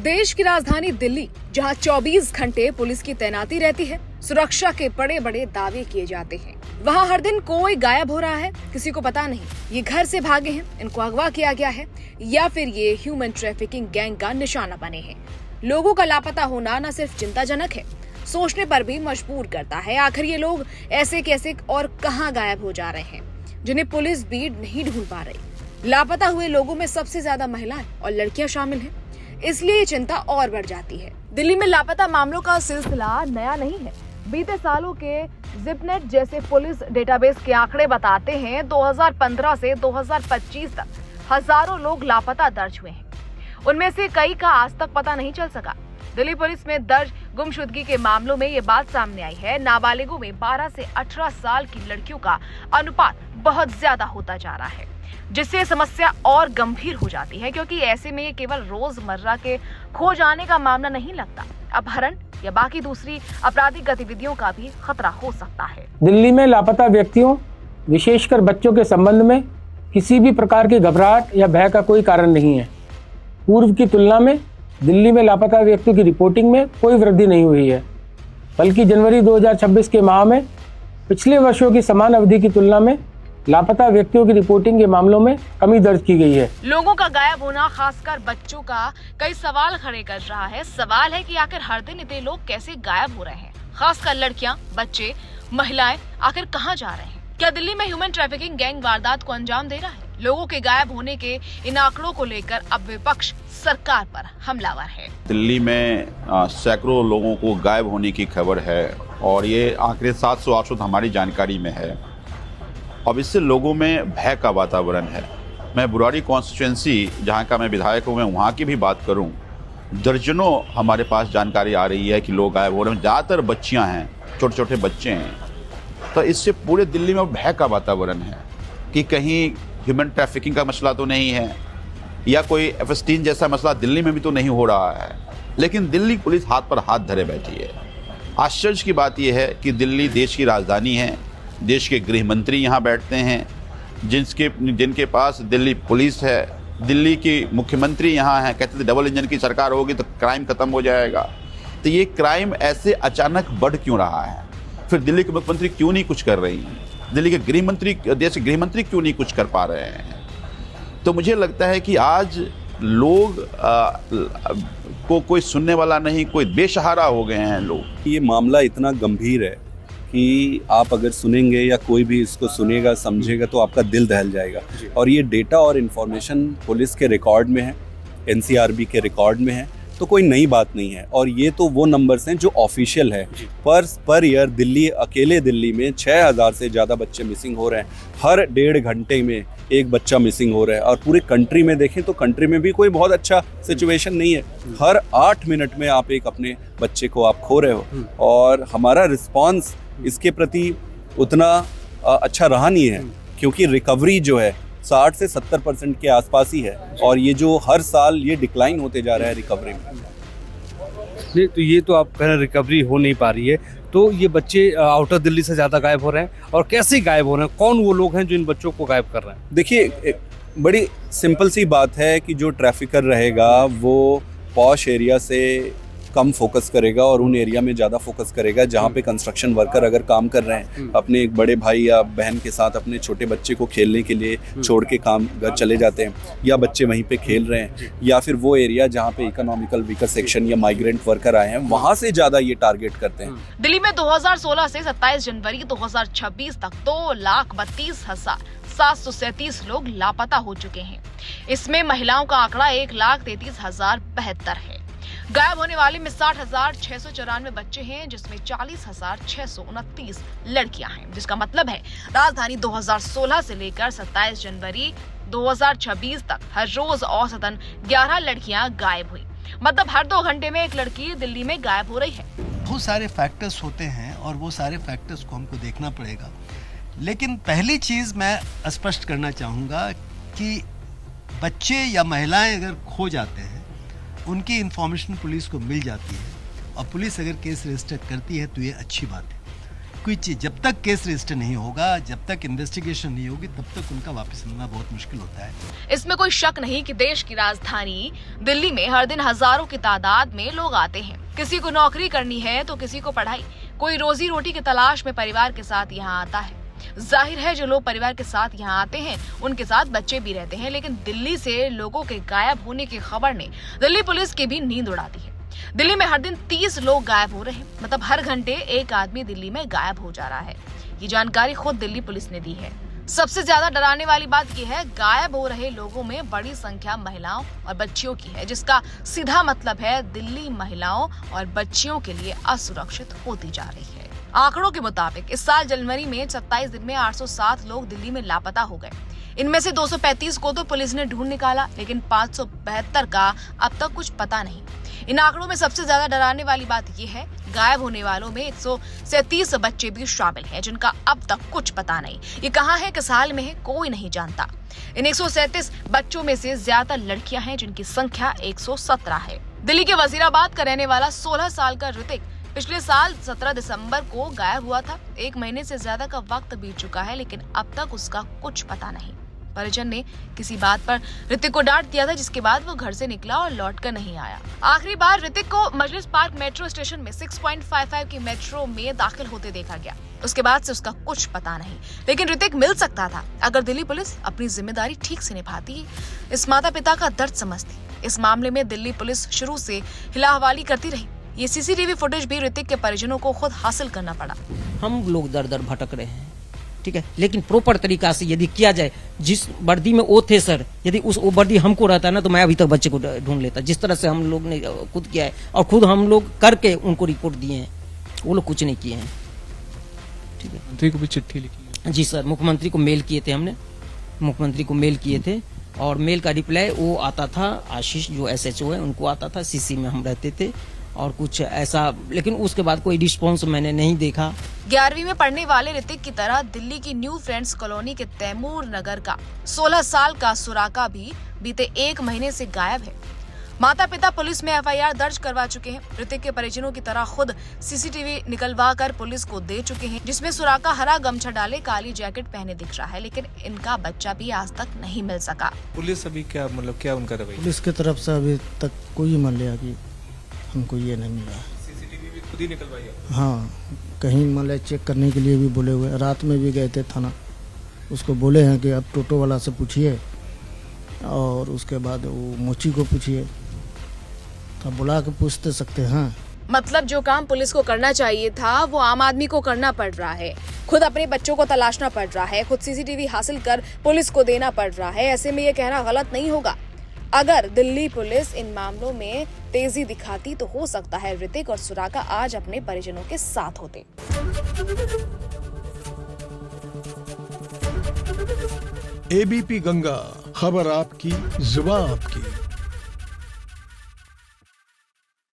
देश की राजधानी दिल्ली, जहां 24 घंटे पुलिस की तैनाती रहती है, सुरक्षा के बड़े बड़े दावे किए जाते हैं। वहां हर दिन कोई गायब हो रहा है, किसी को पता नहीं ये घर से भागे हैं, इनको अगवा किया गया है या फिर ये ह्यूमन ट्रैफिकिंग गैंग का निशाना बने हैं। लोगों का लापता होना न सिर्फ चिंताजनक है, सोचने पर भी मजबूर करता है। आखिर ये लोग ऐसे कैसे और कहां गायब हो जा रहे हैं, जिन्हें पुलिस भी नहीं ढूंढ पा रही। लापता हुए लोगों में सबसे ज्यादा महिलाएं और लड़कियां शामिल हैं, इसलिए ये चिंता और बढ़ जाती है। दिल्ली में लापता मामलों का सिलसिला नया नहीं है। बीते सालों के जिपनेट जैसे पुलिस डेटाबेस के आंकड़े बताते हैं 2015 से 2025 तक हजारों लोग लापता दर्ज हुए हैं। उनमें से कई का आज तक पता नहीं चल सका। दिल्ली पुलिस में दर्ज गुमशुदगी के मामलों में ये बात सामने आई है। नाबालिगों में 12 से 18 साल की लड़कियों का अनुपात बहुत ज्यादा होता जा रहा है, जिससे समस्या और गंभीर हो जाती है, क्योंकि ऐसे में ये केवल रोजमर्रा के खो जाने का मामला नहीं लगता, अपहरण या बाकी दूसरी आपराधिक गतिविधियों का भी खतरा हो सकता है। दिल्ली में लापता व्यक्तियों, विशेषकर बच्चों के संबंध में किसी भी प्रकार की घबराहट या भय का कोई कारण नहीं है। पूर्व की तुलना में दिल्ली में लापता व्यक्तियों की रिपोर्टिंग में कोई वृद्धि नहीं हुई है, बल्कि जनवरी 2026 के माह में पिछले वर्षों की समान अवधि की तुलना में लापता व्यक्तियों की रिपोर्टिंग के मामलों में कमी दर्ज की गई है। लोगों का गायब होना, खासकर बच्चों का, कई सवाल खड़े कर रहा है। सवाल है कि आखिर हर दिन इतने लोग कैसे गायब हो रहे हैं, खासकर लड़कियां, बच्चे, महिलाएं आखिर कहां जा रहे हैं? क्या दिल्ली में ह्यूमन ट्रैफिकिंग गैंग वारदात को अंजाम दे रहा है? लोगों के गायब होने के इन आंकड़ों को लेकर अब विपक्ष सरकार पर हमलावर है। दिल्ली में सैकड़ों लोगों को गायब होने की खबर है और ये आंकड़े 700-800 हमारी जानकारी में है। अब इससे लोगों में भय का वातावरण है। मैं बुराड़ी कॉन्स्टिट्यूएंसी, जहाँ का मैं विधायक हूँ, मैं वहाँ की भी बात करूँ, दर्जनों हमारे पास जानकारी आ रही है कि लोग गायब हो रहे हैं। ज़्यादातर बच्चियाँ हैं, छोटे छोटे बच्चे हैं। तो इससे पूरे दिल्ली में भय का वातावरण है कि कहीं ह्यूमन ट्रैफिकिंग का मसला तो नहीं है या कोई F-16 जैसा मसला दिल्ली में भी तो नहीं हो रहा है। लेकिन दिल्ली पुलिस हाथ पर हाथ धरे बैठी है। आश्चर्य की बात यह है कि दिल्ली देश की राजधानी है, देश के गृह मंत्री यहाँ बैठते हैं, जिनके पास दिल्ली पुलिस है, दिल्ली की मुख्यमंत्री यहाँ हैं। कहते थे डबल इंजन की सरकार होगी तो क्राइम खत्म हो जाएगा। तो ये क्राइम ऐसे अचानक बढ़ क्यों रहा है? फिर दिल्ली के मुख्यमंत्री क्यों नहीं कुछ कर रही हैं? दिल्ली के गृह मंत्री, देश के गृह मंत्री क्यों नहीं कुछ कर पा रहे हैं? तो मुझे लगता है कि आज लोग को कोई सुनने वाला नहीं, कोई बेसहारा हो गए हैं लोग। ये मामला इतना गंभीर है कि आप अगर सुनेंगे या कोई भी इसको सुनेगा, समझेगा, तो आपका दिल दहल जाएगा। और ये डेटा और इन्फॉर्मेशन पुलिस के रिकॉर्ड में है, NCRB के रिकॉर्ड में है, तो कोई नई बात नहीं है। और ये तो वो नंबर्स हैं जो ऑफिशियल है। पर ईयर दिल्ली, अकेले दिल्ली में 6000 से ज़्यादा बच्चे मिसिंग हो रहे हैं। हर 1.5 घंटे में एक बच्चा मिसिंग हो रहा है। और पूरे कंट्री में देखें तो कंट्री में भी कोई बहुत अच्छा सिचुएशन नहीं है। हर 8 मिनट में आप एक अपने बच्चे को आप खो रहे हो। और हमारा रिस्पॉन्स इसके प्रति उतना अच्छा रहा नहीं है, क्योंकि रिकवरी जो है 60 से 70% के आसपास ही है। और ये जो हर साल ये डिक्लाइन होते जा रहा है रिकवरी में। नहीं, तो ये तो आप कह रहे हैं रिकवरी हो नहीं पा रही है। तो ये बच्चे आउटर दिल्ली से ज़्यादा गायब हो रहे हैं, और कैसे गायब हो रहे हैं? कौन वो लोग हैं जो इन बच्चों को गायब कर रहे हैं? देखिए, बड़ी सिंपल सी बात है कि जो ट्रैफिकर रहेगा वो पॉश एरिया से कम फोकस करेगा और उन एरिया में ज़्यादा फोकस करेगा जहाँ पे कंस्ट्रक्शन वर्कर अगर काम कर रहे हैं, अपने एक बड़े भाई या बहन के साथ अपने छोटे बच्चे को खेलने के लिए छोड़ के काम घर चले जाते हैं, या बच्चे वहीं पे खेल रहे हैं, या फिर वो एरिया जहाँ पे इकोनॉमिकल वीकर सेक्शन या माइग्रेंट वर्कर आए हैं, वहाँ से ज़्यादा ये टारगेट करते हैं। दिल्ली में 2016 से 27 जनवरी 2026 तक 2,32,737 लोग लापता हो चुके हैं। इसमें महिलाओं का आंकड़ा 1,33,072 है। गायब होने वाले में 60,694 बच्चे हैं, जिसमें 40,629 लड़कियां हैं, जिसका मतलब है राजधानी 2016 से लेकर 27 जनवरी 2026 तक हर रोज औसतन 11 लड़कियां गायब हुई। मतलब हर 2 घंटे में एक लड़की दिल्ली में गायब हो रही है। बहुत सारे फैक्टर्स होते हैं और वो सारे फैक्टर्स को हमको देखना पड़ेगा। लेकिन पहली चीज़ मैं स्पष्ट करना चाहूँगा कि बच्चे या महिलाएं अगर खो जाते हैं, उनकी इन्फॉर्मेशन पुलिस को मिल जाती है और पुलिस अगर केस रजिस्टर करती है तो ये अच्छी बात है। कोई चीज़ जब तक केस रजिस्टर नहीं होगा, जब तक इन्वेस्टिगेशन नहीं होगी, तब तक उनका वापस मिलना बहुत मुश्किल होता है। इसमें कोई शक नहीं कि देश की राजधानी दिल्ली में हर दिन हजारों की तादाद में लोग आते हैं। किसी को नौकरी करनी है तो किसी को पढ़ाई, कोई रोजी रोटी की तलाश में परिवार के साथ यहाँ आता है। जाहिर है जो लोग परिवार के साथ यहाँ आते हैं उनके साथ बच्चे भी रहते हैं, लेकिन दिल्ली से लोगों के गायब होने की खबर ने दिल्ली पुलिस की भी नींद उड़ा दी है। दिल्ली में हर दिन 30 लोग गायब हो रहे हैं, मतलब हर घंटे एक आदमी दिल्ली में गायब हो जा रहा है। ये जानकारी खुद दिल्ली पुलिस ने दी है। सबसे ज्यादा डराने वाली बात यह है, गायब हो रहे लोगों में बड़ी संख्या महिलाओं और बच्चियों की है, जिसका सीधा मतलब है दिल्ली महिलाओं और बच्चियों के लिए असुरक्षित होती जा रही है। आंकड़ों के मुताबिक इस साल जनवरी में 27 दिन में 807 लोग दिल्ली में लापता हो गए। इनमें से 235 को तो पुलिस ने ढूंढ निकाला, लेकिन 572 का अब तक कुछ पता नहीं। इन आंकड़ों में सबसे ज्यादा डराने वाली बात यह है, गायब होने वालों में 137 बच्चे भी शामिल हैं, जिनका अब तक कुछ पता नहीं। ये कहां है, किस हाल में है, कोई नहीं जानता। इन 137 बच्चों में से ज्यादातर लड़कियां हैं, जिनकी संख्या 117 है। दिल्ली के वजीराबाद का रहने वाला 16 साल का ऋतिक पिछले साल 17 दिसंबर को गायब हुआ था। 1 महीने से ज्यादा का वक्त बीत चुका है, लेकिन अब तक उसका कुछ पता नहीं। परिजन ने किसी बात पर ऋतिक को डांट दिया था, जिसके बाद वो घर से निकला और लौटकर नहीं आया। आखिरी बार ऋतिक को मजलिस पार्क मेट्रो स्टेशन में 6.55 की मेट्रो में दाखिल होते देखा गया। उसके बाद से उसका कुछ पता नहीं, लेकिन ऋतिक मिल सकता था अगर दिल्ली पुलिस अपनी जिम्मेदारी ठीक से निभाती, इस माता पिता का दर्द समझती। इस मामले में दिल्ली पुलिस शुरू से हिलाहवाली करती रही। ये सीसीटीवी फुटेज भी ऋतिक के परिजनों को खुद हासिल करना पड़ा। हम लोग दर दर भटक रहे हैं, ठीक है, लेकिन प्रॉपर तरीका से यदि किया जाए, जिस वर्दी में वो थे सर, यदि वो वर्दी हमको रहता ना तो मैं अभी तक बच्चे को ढूंढ लेता। जिस तरह से हम लोग ने खुद किया है और खुद हम लोग करके उनको रिपोर्ट दिए हैं, वो लोग कुछ नहीं किए हैं। ठीक है, मुख्यमंत्री को भी चिट्ठी लिखी है? जी सर, मुख्यमंत्री को मेल किए थे हमने, मुख्यमंत्री को मेल किए थे और मेल का रिप्लाई वो आता था, आशीष जो SHO है उनको आता था, CC में हम रहते थे और कुछ ऐसा, लेकिन उसके बाद कोई रिस्पॉन्स मैंने नहीं देखा। 11वीं में पढ़ने वाले ऋतिक की तरह दिल्ली की न्यू फ्रेंड्स कॉलोनी के तैमूर नगर का 16 साल का सुराका भी बीते 1 महीने से गायब है। माता पिता पुलिस में FIR दर्ज करवा चुके हैं। ऋतिक के परिजनों की तरह खुद CCTV निकलवा कर पुलिस को दे चुके हैं, जिसमें सुराका हरा गमछा डाले काली जैकेट पहने दिख रहा है, लेकिन इनका बच्चा भी आज तक नहीं मिल सका। पुलिस अभी क्या क्या उनका रवैया? पुलिस की तरफ से अभी तक कोई मान लिया कि हमको ये नहीं मिला। CCTV भी खुद ही निकलवाई है? हाँ, कहीं मान लिया चेक करने के लिए भी बोले हुए, रात में भी गए थे थाना, उसको बोले हैं कि अब टोटो वाला से पूछिए और उसके बाद वो मोची को पूछिए, तो बुला के पूछते सकते हैं। मतलब जो काम पुलिस को करना चाहिए था वो आम आदमी को करना पड़ रहा है। खुद अपने बच्चों को तलाशना पड़ रहा है, खुद CCTV हासिल कर पुलिस को देना पड़ रहा है। ऐसे में ये कहना गलत नहीं होगा, अगर दिल्ली पुलिस इन मामलों में तेजी दिखाती तो हो सकता है ऋतिक और सुराका आज अपने परिजनों के साथ होते। ABP गंगा, खबर आपकी, जुबान आपकी।